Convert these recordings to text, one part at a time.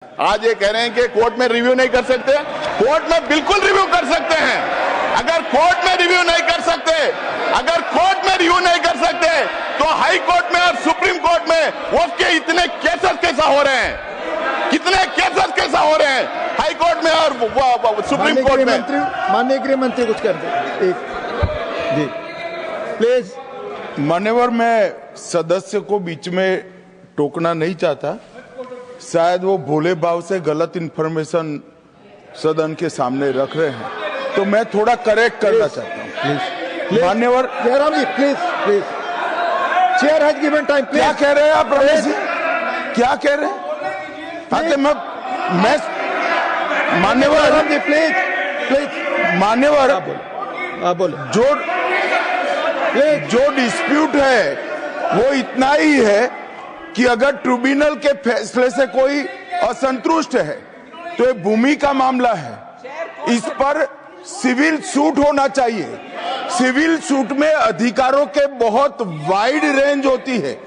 आज ये कह रहे हैं कि कोर्ट में रिव्यू नहीं कर सकते। कोर्ट में बिल्कुल रिव्यू कर सकते हैं। अगर कोर्ट में रिव्यू नहीं कर सकते, अगर कोर्ट में रिव्यू नहीं कर सकते तो हाई कोर्ट में और सुप्रीम कोर्ट में वो के इतने केसेस कैसा हो रहे हैं, कितने केसेस कैसा हो रहे हैं हाई कोर्ट में और सुप्रीम कोर्ट में। माननीय गृह मंत्री कुछ कर दे जी प्लीज। मान्यवर, मैं सदस्य को बीच में टोकना नहीं चाहता। शायद वो भोले भाव से गलत इंफॉर्मेशन सदन के सामने रख रहे हैं, तो मैं थोड़ा करेक्ट करना चाहता हूँ। मान्यवर Jairam ji please please, chair has given time. क्या कह रहे हैं आप रमेश जी, क्या कह रहे हैं? मैं मान्यवर जयराम जी प्लीज प्लीज, मान्यवर आप बोले जो डिस्प्यूट है वो इतना ही है कि अगर ट्रिब्यूनल के फैसले से कोई असंतुष्ट है तो ये भूमि का मामला है, इस पर सिविल सूट होना चाहिए। सिविल सूट में अधिकारों के बहुत वाइड रेंज होती है।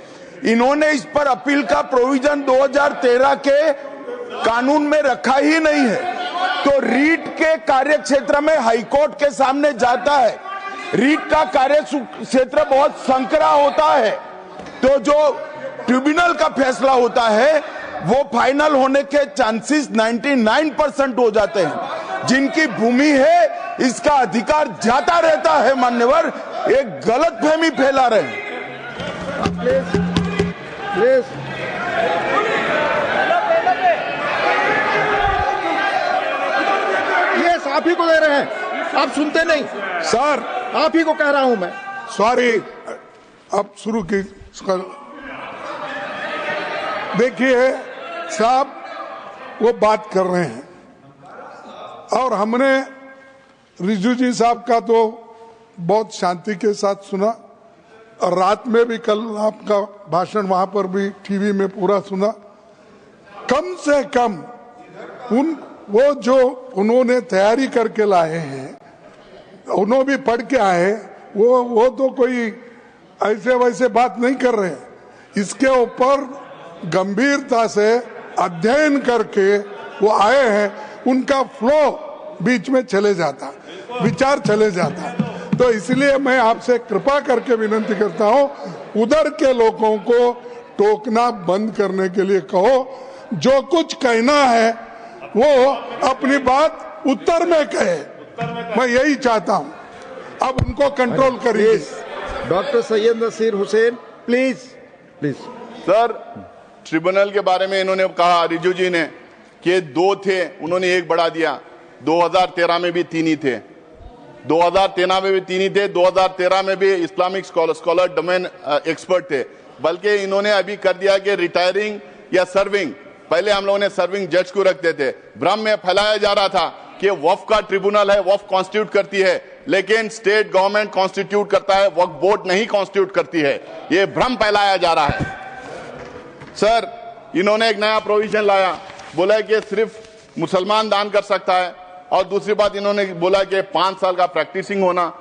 इन्होंने इस पर अपील का प्रोविजन 2013 के कानून में रखा ही नहीं है, तो रीट के कार्य क्षेत्र में हाईकोर्ट के सामने जाता है। रीट का कार्य क्षेत्र बहुत संकरा होता है, तो जो ट्रिब्यूनल का फैसला होता है वो फाइनल होने के चांसेस 99% हो जाते हैं। जिनकी भूमि है इसका अधिकार जाता रहता है। मान्यवर, एक गलतफहमी फैला रहे हैं। प्लीज प्लीज, ये आप ही को दे रहे हैं, आप सुनते नहीं सर। आप ही को कह रहा हूं मैं। सॉरी, अब शुरू की। देखिए साहब, वो बात कर रहे हैं और हमने रिजू जी साहब का तो बहुत शांति के साथ सुना, और रात में भी कल आपका भाषण वहां पर भी टीवी में पूरा सुना। कम से कम वो जो उन्होंने तैयारी करके लाए हैं, उन्होंने भी पढ़ के आए, वो तो कोई ऐसे वैसे बात नहीं कर रहे हैं। इसके ऊपर गंभीरता से अध्ययन करके वो आए हैं। उनका फ्लो बीच में चले जाता, विचार चले जाता, तो इसलिए मैं आपसे कृपा करके विनती करता हूं, उधर के लोगों को टोकना बंद करने के लिए कहो। जो कुछ कहना है वो अपनी बात उत्तर में कहे, मैं यही चाहता हूं। अब उनको कंट्रोल करिए। Doctor Syed Naseer Hussain please please. Sir, tribunal के बारे में इन्होंने कहा, रिजू जी ने, कि 2 थे, उन्होंने 1 बढ़ा दिया। 2013 में भी 3 ही थे, 2013 में भी 3 ही थे, 2013 में भी इस्लामिक स्कॉलर डोमेन एक्सपर्ट थे। बल्कि इन्होंने अभी कर दिया कि रिटायरिंग या सर्विंग, पहले हम लोगों ने सर्विंग जज को रखते थे। भ्रम में फैलाया जा रहा था कि वक्फ का ट्रिब्यूनल है, वक्फ कॉन्स्टिट्यूट करती है, लेकिन स्टेट गवर्नमेंट कॉन्स्टिट्यूट करता है, वक्फ बोर्ड नहीं कॉन्स्टिट्यूट करती है। ये भ्रम फैलाया जा रहा है। सर, इन्होंने एक नया प्रोविजन लाया, बोला कि सिर्फ मुसलमान दान कर सकता है, और दूसरी बात इन्होंने बोला कि 5 साल का प्रैक्टिसिंग होना।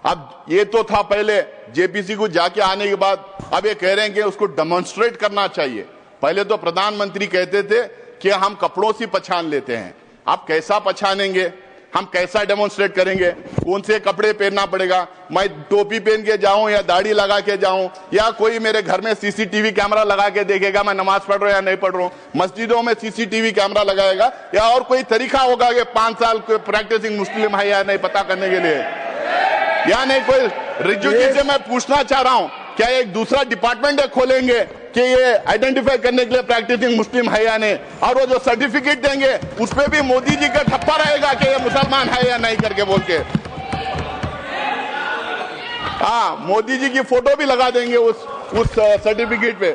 अब ये तो था पहले, जेपीसी को जाके आने के बाद अब ये कह रहे हैं कि उसको डेमोन्स्ट्रेट करना चाहिए। पहले तो प्रधानमंत्री कहते थे कि हम कपड़ों से पहचान लेते हैं, आप कैसा पहचानेंगे, हम कैसा डेमोन्स्ट्रेट करेंगे, कौन से कपड़े पहनना पड़ेगा, मैं टोपी पहन के जाऊं या दाढ़ी लगा के जाऊं, या कोई मेरे घर में सीसीटीवी कैमरा लगा के देखेगा मैं नमाज पढ़ रहा हूं या नहीं पढ़ रहा हूं, मस्जिदों में सीसीटीवी कैमरा लगाएगा, या और कोई तरीका होगा कि 5 साल प्रैक्टिसिंग मुस्लिम है या नहीं पता करने के लिए, या नहीं। कोई रिजू जी से मैं पूछना चाह रहा हूं, क्या एक दूसरा डिपार्टमेंट खोलेंगे कि ये आइडेंटिफाई करने के लिए प्रैक्टिसिंग मुस्लिम है या नहीं, और वो जो सर्टिफिकेट देंगे उस पे भी मोदी जी का ठप्पा रहेगा कि ये मुसलमान है या नहीं करके बोल के। हाँ, मोदी जी की फोटो भी लगा देंगे उस सर्टिफिकेट पे।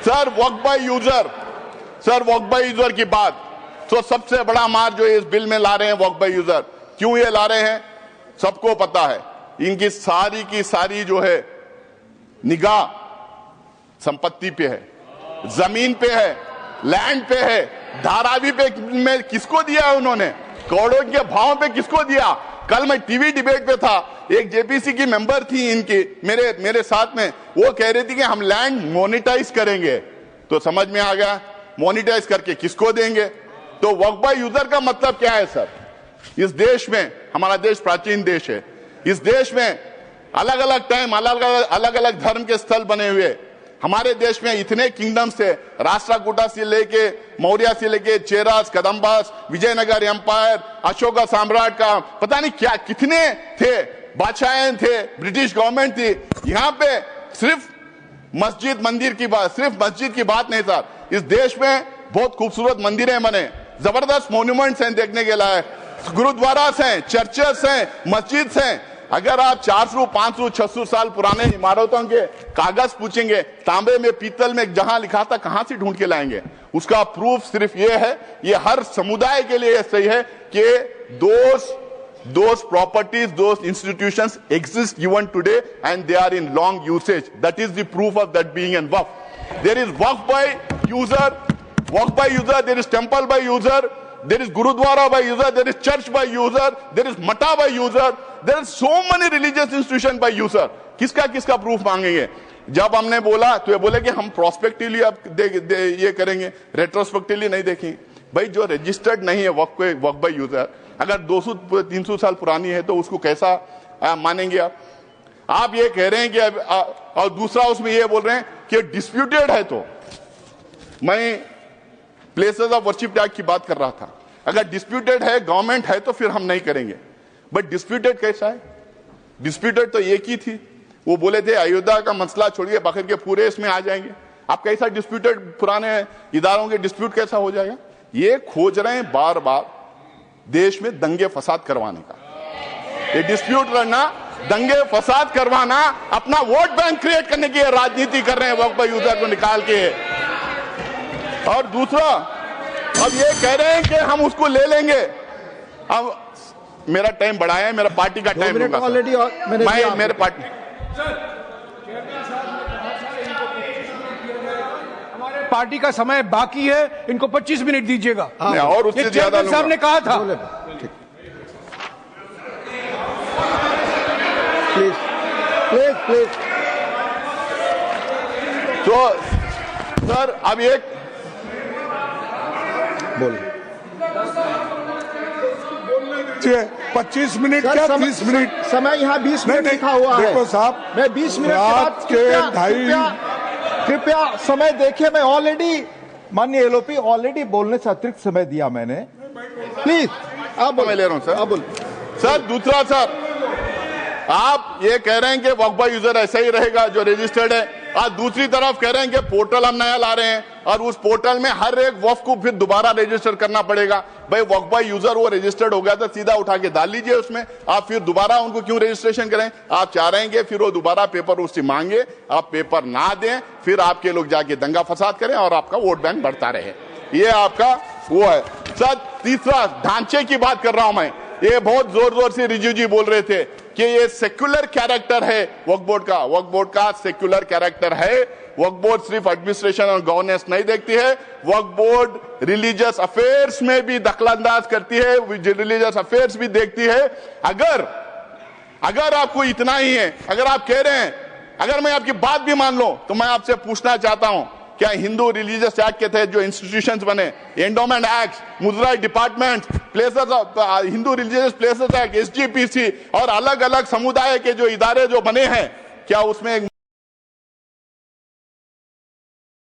Sir, Waqf by user, sir Waqf by user की बात, तो सबसे बड़ा मार जो इस बिल में ला रहे हैं वक्फ बाय यूजर, क्यों ये ला रहे हैं सबको पता है। इनकी सारी की सारी जो है निगाह संपत्ति पे है, जमीन पे है, लैंड पे है, धारावी पे में किसको दिया है उन्होंने, करोड़ों के भाव पे किसको दिया। कल मैं टीवी डिबेट पे था, एक जेपीसी की मेंबर थी इनकी मेरे साथ में, वो कह रही थी कि हम लैंड मोनेटाइज करेंगे। तो समझ में आ गया मोनिटाइज करके किसको देंगे? तो वक्फ बाय यूजर का मतलब क्या है सर? इस देश में, हमारा देश प्राचीन देश है, इस देश में अलग अलग टाइम अलग अलग धर्म के स्थल बने हुए, हमारे देश में इतने किंगडम्स थे, राष्ट्रकूटा से लेके मौर्य से लेके चेरास, कदम्बास, विजयनगर एम्पायर, अशोका सम्राट का पता नहीं क्या कितने थे, बादशाहें थे, ब्रिटिश गवर्नमेंट थी। यहाँ पे सिर्फ मस्जिद मंदिर की बात, सिर्फ मस्जिद की बात नहीं सर, इस देश में बहुत खूबसूरत मंदिरें बने, जबरदस्त मॉन्यूमेंट्स हैं देखने के लायक, गुरुद्वारास हैं, चर्चेस हैं, मस्जिद हैं। अगर आप 400, 500, 600 साल पुराने इमारतों के कागज पूछेंगे, तांबे में, पीतल में जहां लिखा था, कहां से ढूंढ के लाएंगे? उसका प्रूफ सिर्फ ये है, ये हर समुदाय के लिए सही है कि those properties, those institutions exist even today and they are in long usage. That is the proof of that being in waqf. There is waqf by user, there is temple by user, there is gurudwara by user, there is church by user, there is mata by user, there are so many religious institutions by user. किसका proof मांगेंगे? जब हमने बोला तो ये बोले कि हम प्रोस्पेक्टिवली अब ये करेंगे, रेट्रोस्पेक्टिवली नहीं देखेंगे। भाई जो रजिस्टर्ड नहीं है वक्फ बाय यूजर, अगर 200-300 साल पुरानी है तो उसको कैसा मानेंगे आप ये कह रहे हैं कि और दूसरा उसमें ये बोल रहे हैं कि डिस्प्यूटेड है। तो मैं प्लेसेस ऑफ वर्शिप टैग की बात कर रहा था, अगर डिस्प्यूटेड है, गवर्नमेंट है, तो फिर हम नहीं करेंगे। बट डिस्प्यूटेड कैसा है? डिस्प्यूटेड तो एक ही थी, वो बोले थे अयोध्या का मसला छोड़िए बाकी के पूरे इसमें आ जाएंगे। आप कैसा डिस्प्यूटेड, पुराने इदारों के डिस्प्यूट कैसा हो जाएगा? ये खोज रहे हैं बार बार देश में दंगे फसाद करवाने का, ये डिस्प्यूट करना, दंगे फसाद करवाना, अपना वोट बैंक क्रिएट करने की राजनीति कर रहे हैं वक्फ बाय यूजर को निकाल के। और दूसरा, अब ये कह रहे हैं कि हम उसको ले लेंगे। अब मेरा टाइम बढ़ाया है, मेरा पार्टी का टाइम होगा ऑलरेडी मैं मेरे पार्टी पार्टी का समय बाकी है, इनको 25 मिनट दीजिएगा। और उससे ज्यादा साहब ने कहा था। Please please please. तो सर अब एक बोल 25 मिनट क्या 30 मिनट समय यहाँ 20 मिनट लिखा हुआ है। देखो साहब, मैं 20 मिनट रात के 2:30 कृपया समय देखिए। मैं ऑलरेडी माननीय एलओपी ऑलरेडी बोलने से अतिरिक्त समय दिया मैंने। प्लीज आप मैं ले रहा हूं सर। आप बोल सर दूसरा, सर आप ये कह रहे हैं कि वक्फ बाय यूजर ऐसा ही रहेगा जो रजिस्टर्ड है, और दूसरी तरफ कह रहे हैं कि पोर्टल हम नया ला रहे हैं और उस पोर्टल में हर एक वक्फ को फिर दोबारा रजिस्टर करना पड़ेगा। भाई वक्फ बाय यूजर वो रजिस्टर्ड हो गया तो सीधा उठा के डाल लीजिए उसमें, आप फिर दोबारा उनको क्यों रजिस्ट्रेशन करें? आप चाह रहे हैं कि फिर वो दोबारा पेपर उससे मांगे, आप पेपर ना दें, फिर आपके लोग जाके दंगा फसाद करें और आपका वोट बैंक बढ़ता रहे। ये आपका वो है। सर तीसरा, ढांचे की बात कर रहा हूं मैं। ये बहुत जोर जोर से रिजू जी बोल रहे थे कि ये सेक्युलर कैरेक्टर है वक्फ बोर्ड का सेक्युलर कैरेक्टर है। वक्फ बोर्ड सिर्फ एडमिनिस्ट्रेशन और गवर्नेंस नहीं देखती है, वक्फ बोर्ड रिलीजियस अफेयर्स में भी दखलंदाज करती है, रिलीजियस अफेयर्स भी देखती है। अगर आपको इतना ही है, अगर आप कह रहे हैं, अगर मैं आपकी बात भी मान लो, तो मैं आपसे पूछना चाहता हूं, क्या हिंदू रिलीजियस एक्ट के तहत जो इंस्टीट्यूशंस बने, एंडोमेंट एक्ट, मुद्रा department, places of Hindu religious places act, SGPC और अलग अलग समुदाय के जो इदारे जो बने हैं, क्या उसमें